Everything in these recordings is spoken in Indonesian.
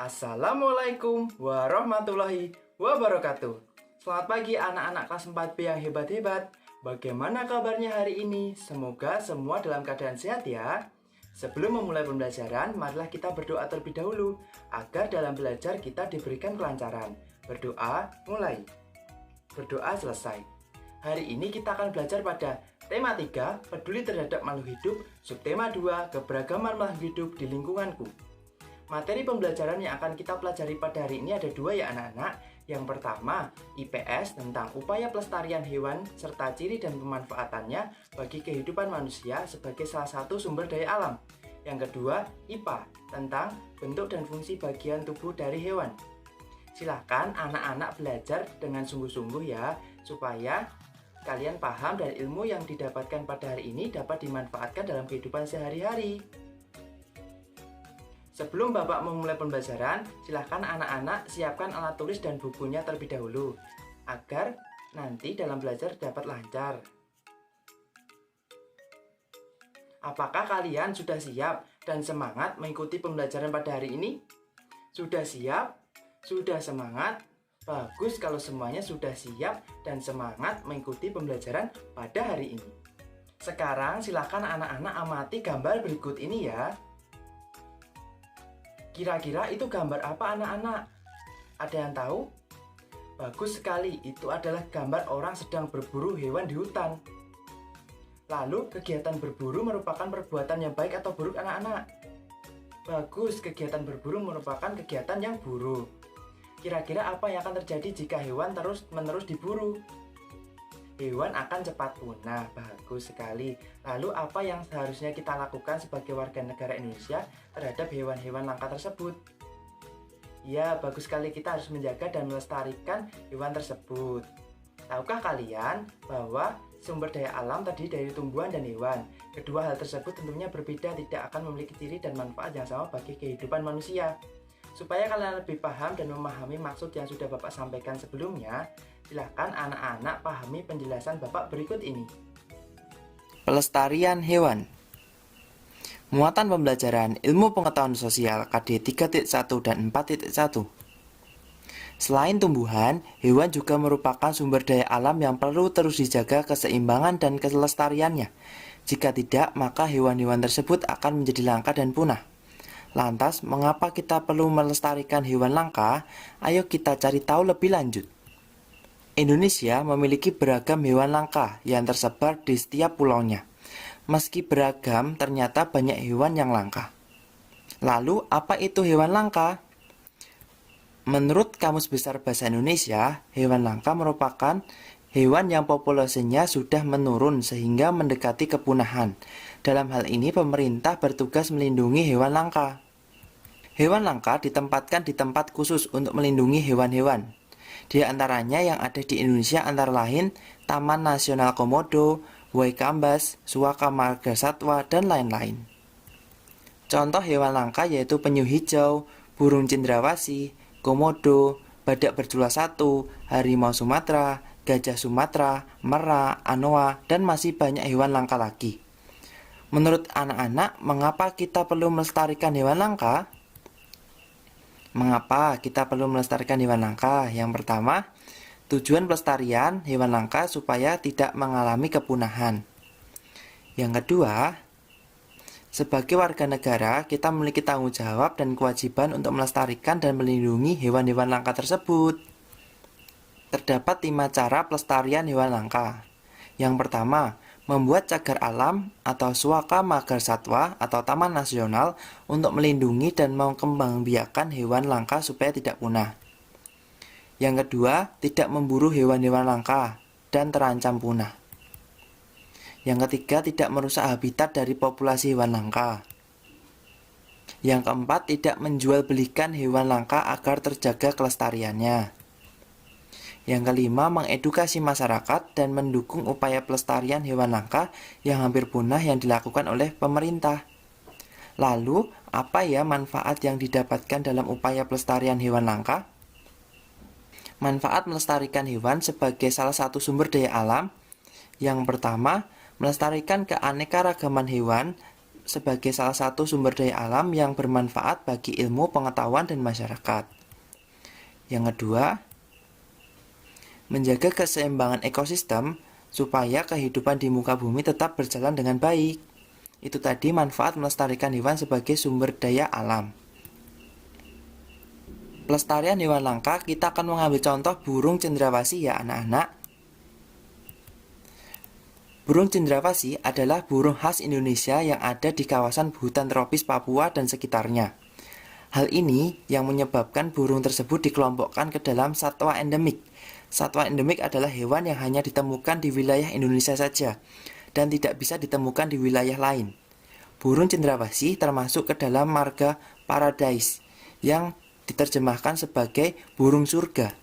Assalamualaikum warahmatullahi wabarakatuh. Selamat pagi anak-anak kelas 4B yang hebat-hebat. Bagaimana kabarnya hari ini? Semoga semua dalam keadaan sehat ya. Sebelum memulai pembelajaran, marilah kita berdoa terlebih dahulu agar dalam belajar kita diberikan kelancaran. Berdoa mulai. Berdoa selesai. Hari ini kita akan belajar pada tema 3, peduli terhadap makhluk hidup, subtema 2, keberagaman makhluk hidup di lingkunganku. Materi pembelajaran yang akan kita pelajari pada hari ini ada dua ya anak-anak. Yang pertama, IPS tentang upaya pelestarian hewan serta ciri dan pemanfaatannya bagi kehidupan manusia sebagai salah satu sumber daya alam. Yang kedua, IPA tentang bentuk dan fungsi bagian tubuh dari hewan. Silahkan anak-anak belajar dengan sungguh-sungguh ya, supaya kalian paham dan ilmu yang didapatkan pada hari ini dapat dimanfaatkan dalam kehidupan sehari-hari. Sebelum Bapak memulai pembelajaran, silahkan anak-anak siapkan alat tulis dan bukunya terlebih dahulu, agar nanti dalam belajar dapat lancar. Apakah kalian sudah siap dan semangat mengikuti pembelajaran pada hari ini? Sudah siap? Sudah semangat? Bagus kalau semuanya sudah siap dan semangat mengikuti pembelajaran pada hari ini. Sekarang silahkan anak-anak amati gambar berikut ini ya. Kira-kira itu gambar apa anak-anak? Ada yang tahu? Bagus sekali, itu adalah gambar orang sedang berburu hewan di hutan. Lalu, kegiatan berburu merupakan perbuatan yang baik atau buruk anak-anak? Bagus, kegiatan berburu merupakan kegiatan yang buruk. Kira-kira apa yang akan terjadi jika hewan terus-menerus diburu? Hewan akan cepat punah. Bagus sekali. Lalu apa yang seharusnya kita lakukan sebagai warga negara Indonesia terhadap hewan-hewan langka tersebut? Ya, bagus sekali, kita harus menjaga dan melestarikan hewan tersebut. Tahukah kalian bahwa sumber daya alam terdiri dari tumbuhan dan hewan? Kedua hal tersebut tentunya berbeda, tidak akan memiliki ciri dan manfaat yang sama bagi kehidupan manusia. Supaya kalian lebih paham dan memahami maksud yang sudah Bapak sampaikan sebelumnya, silahkan anak-anak pahami penjelasan Bapak berikut ini. Pelestarian hewan. Muatan pembelajaran Ilmu Pengetahuan Sosial KD 3.1 dan 4.1. Selain tumbuhan, hewan juga merupakan sumber daya alam yang perlu terus dijaga keseimbangan dan kelestariannya. Jika tidak, maka hewan-hewan tersebut akan menjadi langka dan punah. Lantas, mengapa kita perlu melestarikan hewan langka? Ayo kita cari tahu lebih lanjut. Indonesia memiliki beragam hewan langka yang tersebar di setiap pulaunya. Meski beragam, ternyata banyak hewan yang langka. Lalu, apa itu hewan langka? Menurut Kamus Besar Bahasa Indonesia, hewan langka merupakan hewan yang populasinya sudah menurun sehingga mendekati kepunahan. Dalam hal ini, pemerintah bertugas melindungi hewan langka. Hewan langka ditempatkan di tempat khusus untuk melindungi hewan-hewan. Di antaranya yang ada di Indonesia antara lain Taman Nasional Komodo, Waikambas, Suaka Marga Satwa, dan lain-lain. Contoh hewan langka yaitu penyu hijau, burung cendrawasih, komodo, badak berjula satu, harimau Sumatera, gajah Sumatera, merak, anoa, dan masih banyak hewan langka lagi. Menurut anak-anak, mengapa kita perlu melestarikan hewan langka? Mengapa kita perlu melestarikan hewan langka? Yang pertama, tujuan pelestarian hewan langka supaya tidak mengalami kepunahan. Yang kedua, sebagai warga negara, kita memiliki tanggung jawab dan kewajiban untuk melestarikan dan melindungi hewan-hewan langka tersebut. Terdapat 5 cara pelestarian hewan langka. Yang pertama, membuat cagar alam atau Suaka Marga Satwa atau Taman Nasional untuk melindungi dan mengembangbiakan hewan langka supaya tidak punah. Yang kedua, tidak memburu hewan-hewan langka dan terancam punah. Yang ketiga, tidak merusak habitat dari populasi hewan langka. Yang keempat, tidak menjual belikan hewan langka agar terjaga kelestariannya. Yang kelima, mengedukasi masyarakat dan mendukung upaya pelestarian hewan langka yang hampir punah yang dilakukan oleh pemerintah. Lalu, apa ya manfaat yang didapatkan dalam upaya pelestarian hewan langka? Manfaat melestarikan hewan sebagai salah satu sumber daya alam. Yang pertama, melestarikan keanekaragaman hewan sebagai salah satu sumber daya alam yang bermanfaat bagi ilmu, pengetahuan, dan masyarakat. Yang kedua, menjaga keseimbangan ekosistem supaya kehidupan di muka bumi tetap berjalan dengan baik. Itu tadi manfaat melestarikan hewan sebagai sumber daya alam. Pelestarian hewan langka, kita akan mengambil contoh burung cendrawasih ya anak-anak. Burung cendrawasih adalah burung khas Indonesia yang ada di kawasan hutan tropis Papua dan sekitarnya. Hal ini yang menyebabkan burung tersebut dikelompokkan ke dalam satwa endemik. Satwa endemik adalah hewan yang hanya ditemukan di wilayah Indonesia saja dan tidak bisa ditemukan di wilayah lain. Burung cendrawasih termasuk ke dalam marga Paradise yang diterjemahkan sebagai burung surga.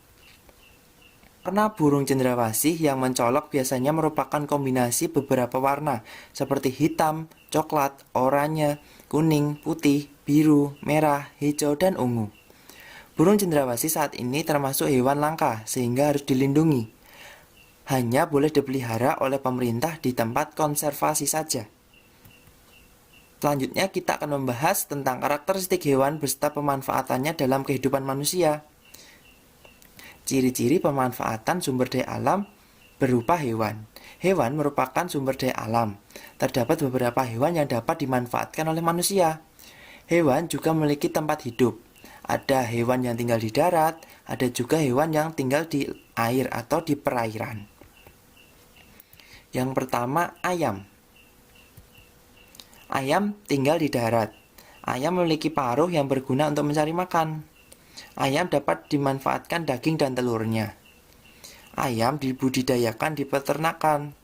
Warna burung cendrawasih yang mencolok biasanya merupakan kombinasi beberapa warna seperti hitam, coklat, oranye, kuning, putih, biru, merah, hijau, dan ungu. Burung cendrawasih saat ini termasuk hewan langka sehingga harus dilindungi. Hanya boleh dipelihara oleh pemerintah di tempat konservasi saja. Selanjutnya kita akan membahas tentang karakteristik hewan beserta pemanfaatannya dalam kehidupan manusia. Ciri-ciri pemanfaatan sumber daya alam berupa hewan. Hewan merupakan sumber daya alam. Terdapat beberapa hewan yang dapat dimanfaatkan oleh manusia. Hewan juga memiliki tempat hidup. Ada hewan yang tinggal di darat, ada juga hewan yang tinggal di air atau di perairan. Yang pertama, ayam. Ayam tinggal di darat. Ayam memiliki paruh yang berguna untuk mencari makan. Ayam dapat dimanfaatkan daging dan telurnya. Ayam dibudidayakan di peternakan.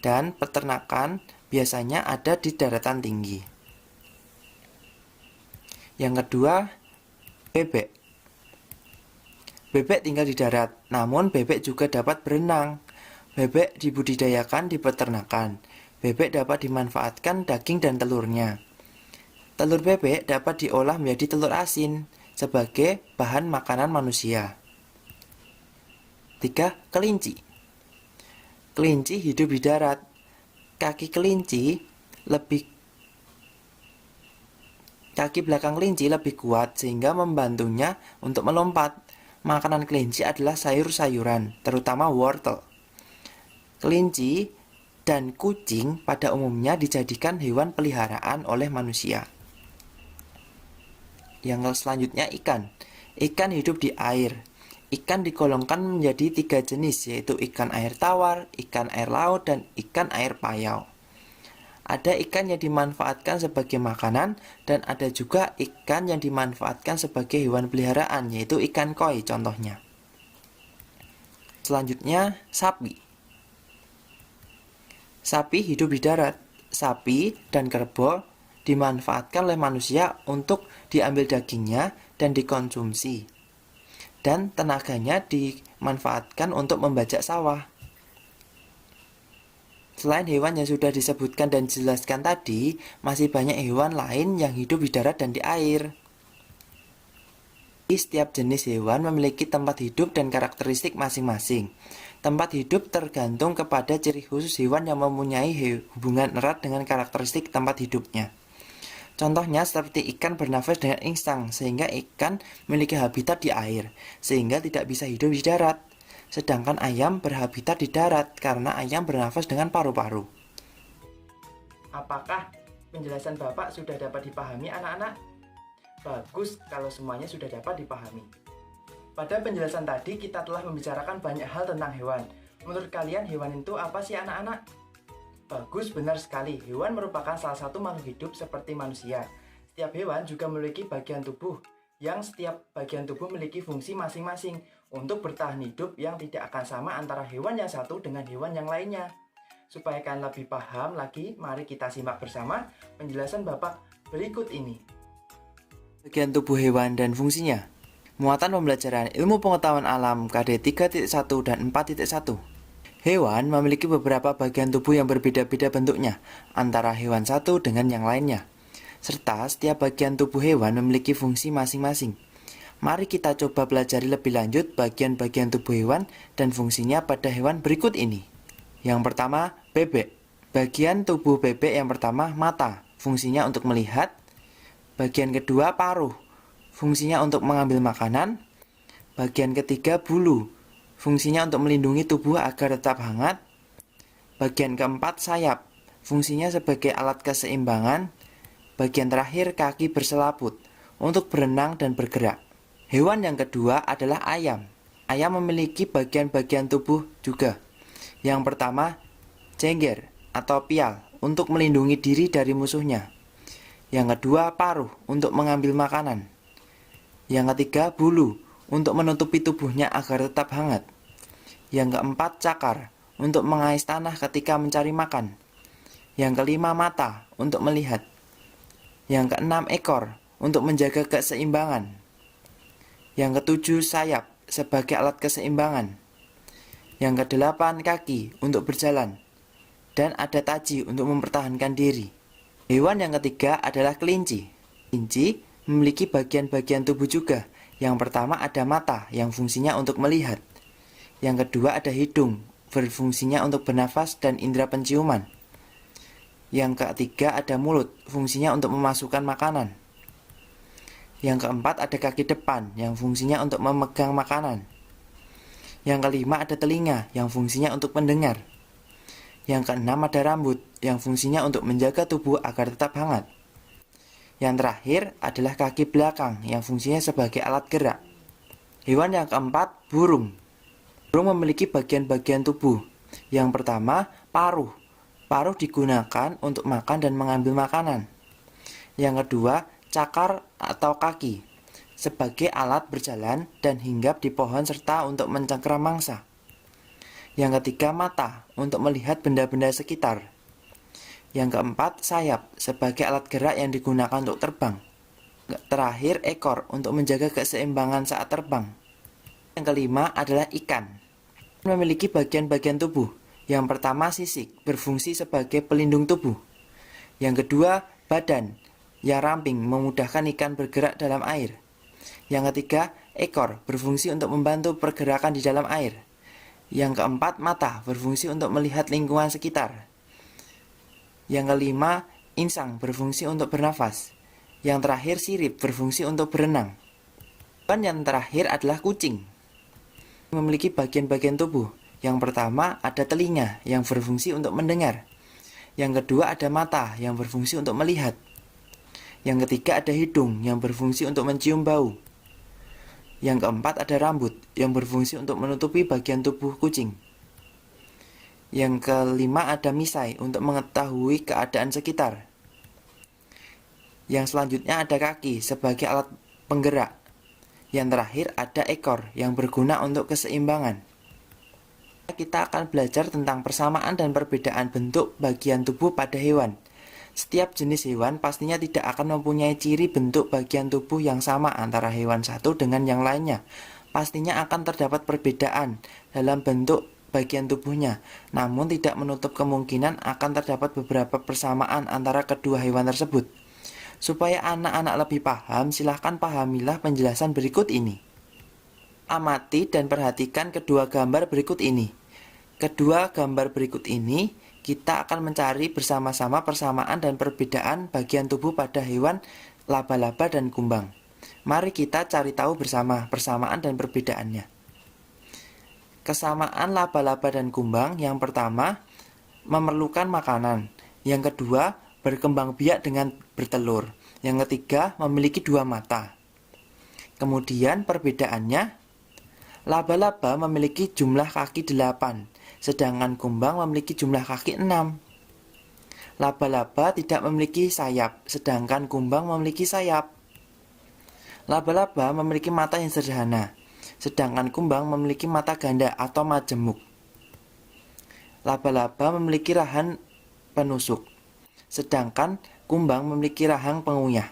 Dan peternakan biasanya ada di daratan tinggi. Yang kedua, bebek. Bebek tinggal di darat, namun bebek juga dapat berenang. Bebek dibudidayakan di peternakan. Bebek dapat dimanfaatkan daging dan telurnya. Telur bebek dapat diolah menjadi telur asin sebagai bahan makanan manusia. 3. Kelinci. Kelinci hidup di darat. Kaki belakang kelinci lebih kuat sehingga membantunya untuk melompat. Makanan kelinci adalah sayur-sayuran, terutama wortel. Kelinci dan kucing pada umumnya dijadikan hewan peliharaan oleh manusia. Yang selanjutnya ikan. Ikan hidup di air. Ikan digolongkan menjadi 3 jenis, yaitu ikan air tawar, ikan air laut, dan ikan air payau. Ada ikan yang dimanfaatkan sebagai makanan, dan ada juga ikan yang dimanfaatkan sebagai hewan peliharaan, yaitu ikan koi contohnya. Selanjutnya, sapi. Sapi hidup di darat. Sapi dan kerbau dimanfaatkan oleh manusia untuk diambil dagingnya dan dikonsumsi. Dan tenaganya dimanfaatkan untuk membajak sawah. Selain hewan yang sudah disebutkan dan dijelaskan tadi, masih banyak hewan lain yang hidup di darat dan di air. Setiap jenis hewan memiliki tempat hidup dan karakteristik masing-masing. Tempat hidup tergantung kepada ciri khusus hewan yang mempunyai hubungan erat dengan karakteristik tempat hidupnya. Contohnya seperti ikan bernafas dengan insang, sehingga ikan memiliki habitat di air, sehingga tidak bisa hidup di darat. Sedangkan ayam berhabitat di darat, karena ayam bernafas dengan paru-paru. Apakah penjelasan Bapak sudah dapat dipahami anak-anak? Bagus kalau semuanya sudah dapat dipahami. Pada penjelasan tadi kita telah membicarakan banyak hal tentang hewan. Menurut kalian hewan itu apa sih anak-anak? Bagus, benar sekali. Hewan merupakan salah satu makhluk hidup seperti manusia. Setiap hewan juga memiliki bagian tubuh, yang setiap bagian tubuh memiliki fungsi masing-masing untuk bertahan hidup yang tidak akan sama antara hewan yang satu dengan hewan yang lainnya. Supaya kalian lebih paham lagi, mari kita simak bersama penjelasan Bapak berikut ini. Bagian tubuh hewan dan fungsinya. Muatan pembelajaran ilmu pengetahuan alam KD 3.1 dan 4.1. Hewan memiliki beberapa bagian tubuh yang berbeda-beda bentuknya antara hewan satu dengan yang lainnya. Serta setiap bagian tubuh hewan memiliki fungsi masing-masing. Mari kita coba pelajari lebih lanjut bagian-bagian tubuh hewan dan fungsinya pada hewan berikut ini. Yang pertama, bebek. Bagian tubuh bebek yang pertama, mata. fungsinya untuk melihat. Bagian kedua paruh, fungsinya untuk mengambil makanan. Bagian ketiga bulu, fungsinya untuk melindungi tubuh agar tetap hangat. Bagian keempat sayap, fungsinya sebagai alat keseimbangan. Bagian terakhir kaki berselaput, untuk berenang dan bergerak. Hewan yang kedua adalah ayam. Ayam memiliki bagian-bagian tubuh juga. Yang pertama, cengger atau pial untuk melindungi diri dari musuhnya. Yang kedua, paruh untuk mengambil makanan. Yang ketiga, bulu untuk menutupi tubuhnya agar tetap hangat. Yang keempat, cakar untuk mengais tanah ketika mencari makan. Yang kelima, mata untuk melihat. Yang keenam, ekor untuk menjaga keseimbangan. Yang ketujuh, sayap sebagai alat keseimbangan. Yang kedelapan, kaki untuk berjalan. Dan ada taji untuk mempertahankan diri. Hewan yang ketiga adalah kelinci. Kelinci memiliki bagian-bagian tubuh juga. Yang pertama ada mata yang fungsinya untuk melihat. Yang kedua ada hidung, berfungsinya untuk bernafas dan indera penciuman. Yang ketiga ada mulut, fungsinya untuk memasukkan makanan. Yang keempat ada kaki depan, yang fungsinya untuk memegang makanan. Yang kelima ada telinga, yang fungsinya untuk mendengar. Yang keenam ada rambut, yang fungsinya untuk menjaga tubuh agar tetap hangat. Yang terakhir adalah kaki belakang, yang fungsinya sebagai alat gerak. Hewan yang keempat, burung. Burung memiliki bagian-bagian tubuh. Yang pertama, paruh. Paruh digunakan untuk makan dan mengambil makanan. Yang kedua, cakar atau kaki, sebagai alat berjalan dan hinggap di pohon serta untuk mencengkeram mangsa. Yang ketiga, mata untuk melihat benda-benda sekitar. Yang keempat, sayap sebagai alat gerak yang digunakan untuk terbang. Terakhir, ekor untuk menjaga keseimbangan saat terbang. Yang kelima adalah ikan. Memiliki bagian-bagian tubuh. Yang pertama, sisik berfungsi sebagai pelindung tubuh. Yang kedua, badan yang ramping memudahkan ikan bergerak dalam air. Yang ketiga, ekor berfungsi untuk membantu pergerakan di dalam air. Yang keempat, mata berfungsi untuk melihat lingkungan sekitar. Yang kelima, insang berfungsi untuk bernafas. Yang terakhir, sirip berfungsi untuk berenang. Dan yang terakhir adalah kucing. Memiliki bagian-bagian tubuh. Yang pertama ada telinga yang berfungsi untuk mendengar. Yang kedua ada mata yang berfungsi untuk melihat. Yang ketiga ada hidung yang berfungsi untuk mencium bau. Yang keempat ada rambut yang berfungsi untuk menutupi bagian tubuh kucing. Yang kelima ada misai untuk mengetahui keadaan sekitar. Yang selanjutnya ada kaki sebagai alat penggerak. Yang terakhir ada ekor yang berguna untuk keseimbangan. Kita akan belajar tentang persamaan dan perbedaan bentuk bagian tubuh pada hewan. Setiap jenis hewan pastinya tidak akan mempunyai ciri bentuk bagian tubuh yang sama antara hewan satu dengan yang lainnya. Pastinya akan terdapat perbedaan dalam bentuk bagian tubuhnya, namun tidak menutup kemungkinan akan terdapat beberapa persamaan antara kedua hewan tersebut. Supaya anak-anak lebih paham, silahkan pahamilah penjelasan berikut ini. Amati dan perhatikan kedua gambar berikut ini. Kedua gambar berikut ini, kita akan mencari bersama-sama persamaan dan perbedaan bagian tubuh pada hewan laba-laba dan kumbang. Mari kita cari tahu bersama persamaan dan perbedaannya. Kesamaan laba-laba dan kumbang, yang pertama, memerlukan makanan. Yang kedua, berkembang biak dengan bertelur. Yang ketiga, memiliki dua mata. Kemudian perbedaannya, laba-laba memiliki jumlah kaki 8, sedangkan kumbang memiliki jumlah kaki 6. Laba-laba tidak memiliki sayap, sedangkan kumbang memiliki sayap. Laba-laba memiliki mata yang sederhana, sedangkan kumbang memiliki mata ganda atau majemuk. Laba-laba memiliki rahang penusuk, sedangkan kumbang memiliki rahang penguyah.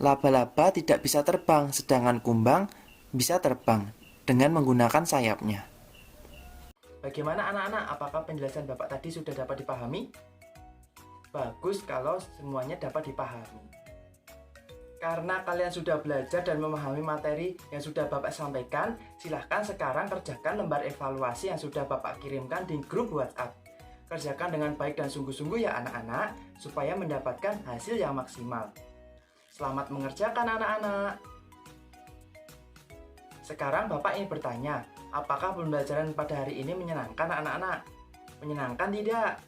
Laba-laba tidak bisa terbang, sedangkan kumbang bisa terbang dengan menggunakan sayapnya. Bagaimana anak-anak? Apakah penjelasan Bapak tadi sudah dapat dipahami? Bagus kalau semuanya dapat dipahami. Karena kalian sudah belajar dan memahami materi yang sudah Bapak sampaikan, silahkan sekarang kerjakan lembar evaluasi yang sudah Bapak kirimkan di grup WhatsApp. Kerjakan dengan baik dan sungguh-sungguh ya anak-anak, supaya mendapatkan hasil yang maksimal. Selamat mengerjakan anak-anak. Sekarang Bapak ingin bertanya, apakah pembelajaran pada hari ini menyenangkan anak-anak? Menyenangkan tidak?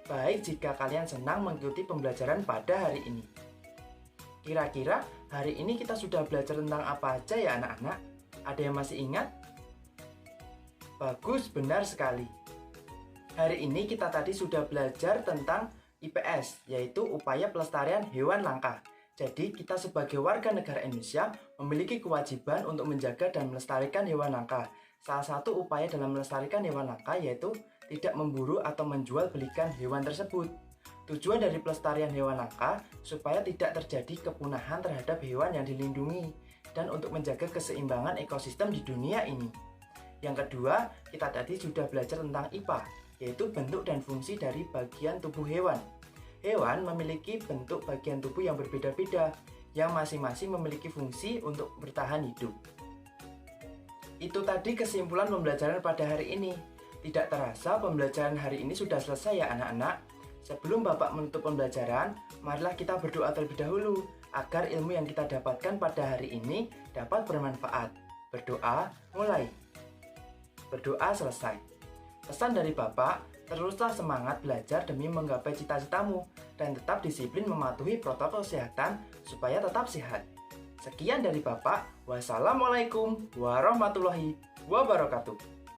Baik jika kalian senang mengikuti pembelajaran pada hari ini. Kira-kira hari ini kita sudah belajar tentang apa aja ya anak-anak? Ada yang masih ingat? Bagus, benar sekali. Hari ini kita tadi sudah belajar tentang IPS, yaitu upaya pelestarian hewan langka. Jadi kita sebagai warga negara Indonesia memiliki kewajiban untuk menjaga dan melestarikan hewan langka. Salah satu upaya dalam melestarikan hewan langka yaitu tidak memburu atau menjual belikan hewan tersebut. Tujuan dari pelestarian hewan langka supaya tidak terjadi kepunahan terhadap hewan yang dilindungi dan untuk menjaga keseimbangan ekosistem di dunia ini. Yang kedua, kita tadi sudah belajar tentang IPA, yaitu bentuk dan fungsi dari bagian tubuh hewan. Hewan memiliki bentuk bagian tubuh yang berbeda-beda, yang masing-masing memiliki fungsi untuk bertahan hidup. Itu tadi kesimpulan pembelajaran pada hari ini. Tidak terasa pembelajaran hari ini sudah selesai ya anak-anak. Sebelum Bapak menutup pembelajaran, marilah kita berdoa terlebih dahulu, agar ilmu yang kita dapatkan pada hari ini dapat bermanfaat. Berdoa, mulai. Berdoa selesai. Pesan dari Bapak, teruslah semangat belajar demi menggapai cita-citamu dan tetap disiplin mematuhi protokol kesehatan supaya tetap sehat. Sekian dari Bapak. Wassalamualaikum warahmatullahi wabarakatuh.